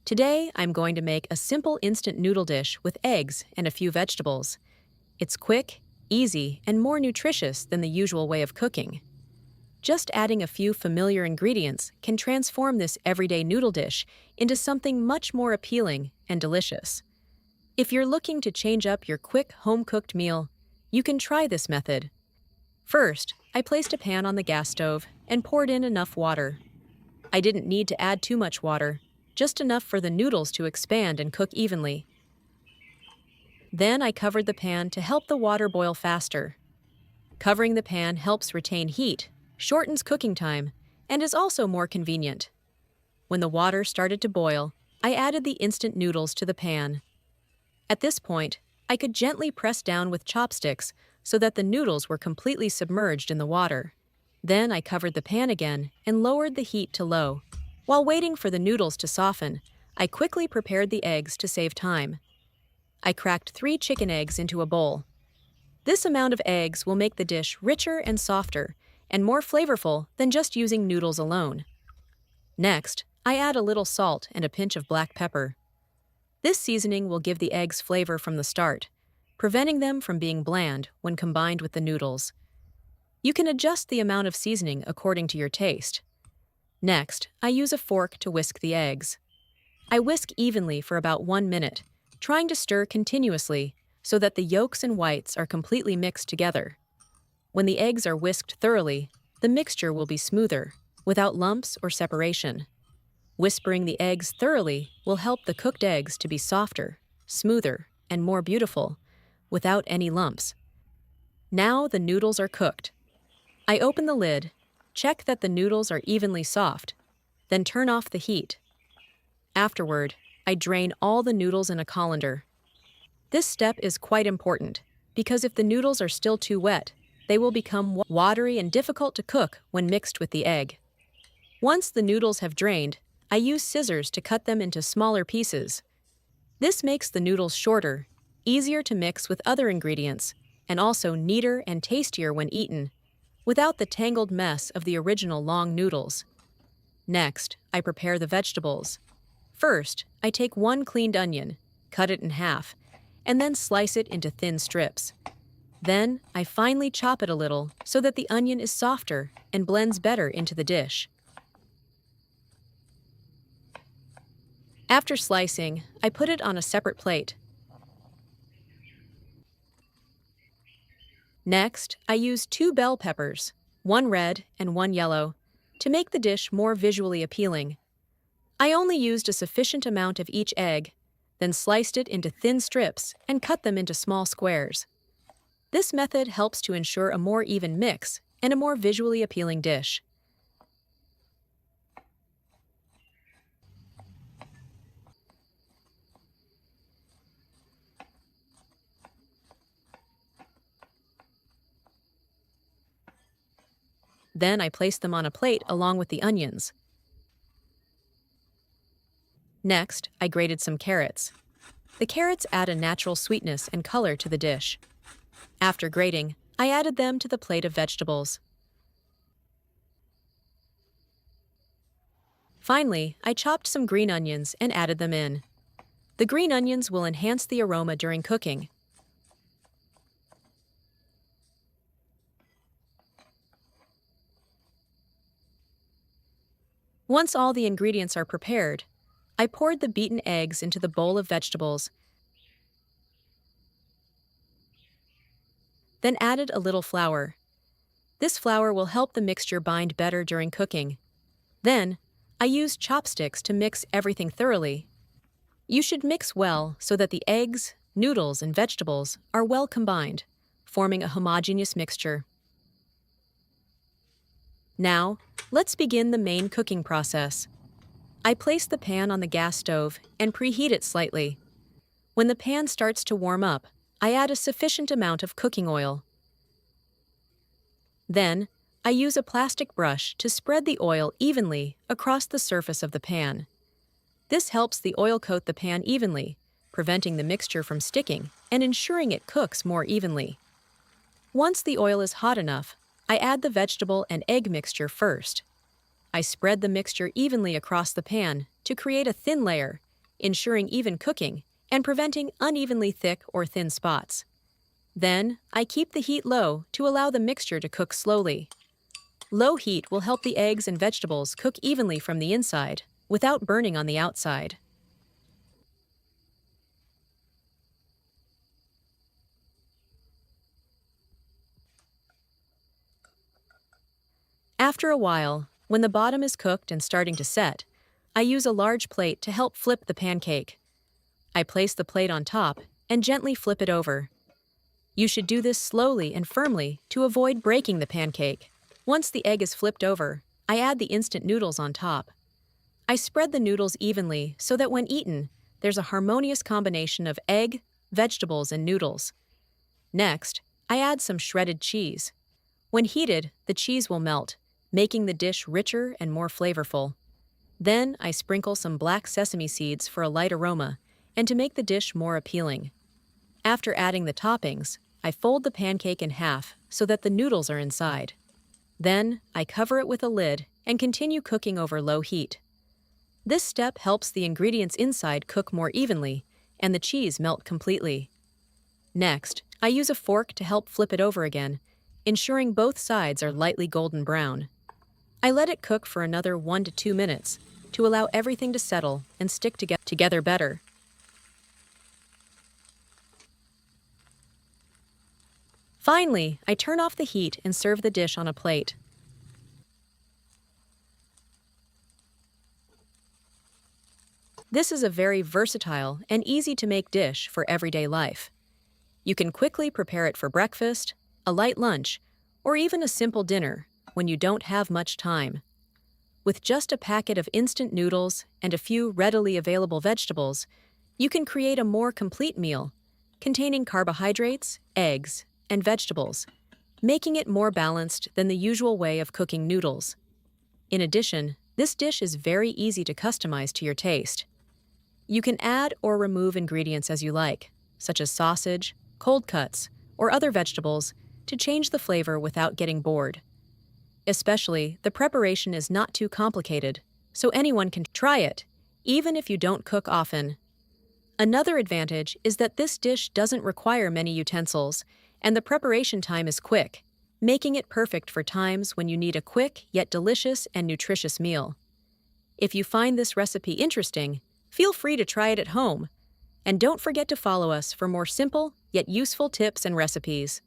Today, I'm going to make a simple instant noodle dish with eggs and a few vegetables. It's quick, easy, and more nutritious than the usual way of cooking. Just adding a few familiar ingredients can transform this everyday noodle dish into something much more appealing and delicious. If you're looking to change up your quick home-cooked meal, you can try this method. First, I placed a pan on the gas stove and poured in enough water. I didn't need to add too much water, just enough for the noodles to expand and cook evenly. Then I covered the pan to help the water boil faster. Covering the pan helps retain heat, shortens cooking time, and is also more convenient. When the water started to boil, I added the instant noodles to the pan. At this point, I could gently press down with chopsticks so that the noodles were completely submerged in the water. Then I covered the pan again and lowered the heat to low. While waiting for the noodles to soften, I quickly prepared the eggs to save time. I cracked 3 chicken eggs into a bowl. This amount of eggs will make the dish richer and softer, and more flavorful than just using noodles alone. Next, I add a little salt and a pinch of black pepper. This seasoning will give the eggs flavor from the start, preventing them from being bland when combined with the noodles. You can adjust the amount of seasoning according to your taste. Next, I use a fork to whisk the eggs. I whisk evenly for about 1 minute, trying to stir continuously so that the yolks and whites are completely mixed together. When the eggs are whisked thoroughly, the mixture will be smoother, without lumps or separation. Whispering the eggs thoroughly will help the cooked eggs to be softer, smoother, and more beautiful, without any lumps. Now the noodles are cooked. I open the lid, check that the noodles are evenly soft, then turn off the heat. Afterward, I drain all the noodles in a colander. This step is quite important because if the noodles are still too wet, they will become watery and difficult to cook when mixed with the egg. Once the noodles have drained, I use scissors to cut them into smaller pieces. This makes the noodles shorter, easier to mix with other ingredients, and also neater and tastier when eaten, without the tangled mess of the original long noodles. Next, I prepare the vegetables. First, I take 1 cleaned onion, cut it in half, and then slice it into thin strips. Then, I finely chop it a little so that the onion is softer and blends better into the dish. After slicing, I put it on a separate plate. Next, I use 2 bell peppers, 1 red and 1 yellow, to make the dish more visually appealing. I only used a sufficient amount of each egg, then sliced it into thin strips and cut them into small squares. This method helps to ensure a more even mix and a more visually appealing dish. Then I place them on a plate along with the onions. Next, I grated some carrots. The carrots add a natural sweetness and color to the dish. After grating, I added them to the plate of vegetables. Finally, I chopped some green onions and added them in. The green onions will enhance the aroma during cooking. Once all the ingredients are prepared, I poured the beaten eggs into the bowl of vegetables, then added a little flour. This flour will help the mixture bind better during cooking. Then, I used chopsticks to mix everything thoroughly. You should mix well so that the eggs, noodles, and vegetables are well combined, forming a homogeneous mixture. Now, let's begin the main cooking process. I place the pan on the gas stove and preheat it slightly. When the pan starts to warm up, I add a sufficient amount of cooking oil. Then, I use a plastic brush to spread the oil evenly across the surface of the pan. This helps the oil coat the pan evenly, preventing the mixture from sticking and ensuring it cooks more evenly. Once the oil is hot enough, I add the vegetable and egg mixture first. I spread the mixture evenly across the pan to create a thin layer ensuring even cooking and preventing unevenly thick or thin spots. Then, I keep the heat low to allow the mixture to cook slowly. Low heat will help the eggs and vegetables cook evenly from the inside, without burning on the outside. After a while, when the bottom is cooked and starting to set, I use a large plate to help flip the pancake. I place the plate on top and gently flip it over. You should do this slowly and firmly to avoid breaking the pancake. Once the egg is flipped over, I add the instant noodles on top. I spread the noodles evenly so that when eaten, there's a harmonious combination of egg, vegetables, and noodles. Next, I add some shredded cheese. When heated, the cheese will melt, making the dish richer and more flavorful. Then I sprinkle some black sesame seeds for a light aroma and to make the dish more appealing. After adding the toppings, I fold the pancake in half so that the noodles are inside. Then I cover it with a lid and continue cooking over low heat. This step helps the ingredients inside cook more evenly and the cheese melt completely. Next, I use a fork to help flip it over again, ensuring both sides are lightly golden brown. I let it cook for another 1 to 2 minutes to allow everything to settle and stick together better. Finally, I turn off the heat and serve the dish on a plate. This is a very versatile and easy-to-make dish for everyday life. You can quickly prepare it for breakfast, a light lunch, or even a simple dinner when you don't have much time. With just a packet of instant noodles and a few readily available vegetables, you can create a more complete meal containing carbohydrates, eggs, and vegetables, making it more balanced than the usual way of cooking noodles. In addition, this dish is very easy to customize to your taste. You can add or remove ingredients as you like, such as sausage, cold cuts, or other vegetables, to change the flavor without getting bored. Especially, the preparation is not too complicated, so anyone can try it, even if you don't cook often. Another advantage is that this dish doesn't require many utensils, and the preparation time is quick, making it perfect for times when you need a quick yet delicious and nutritious meal. If you find this recipe interesting, feel free to try it at home. And don't forget to follow us for more simple yet useful tips and recipes.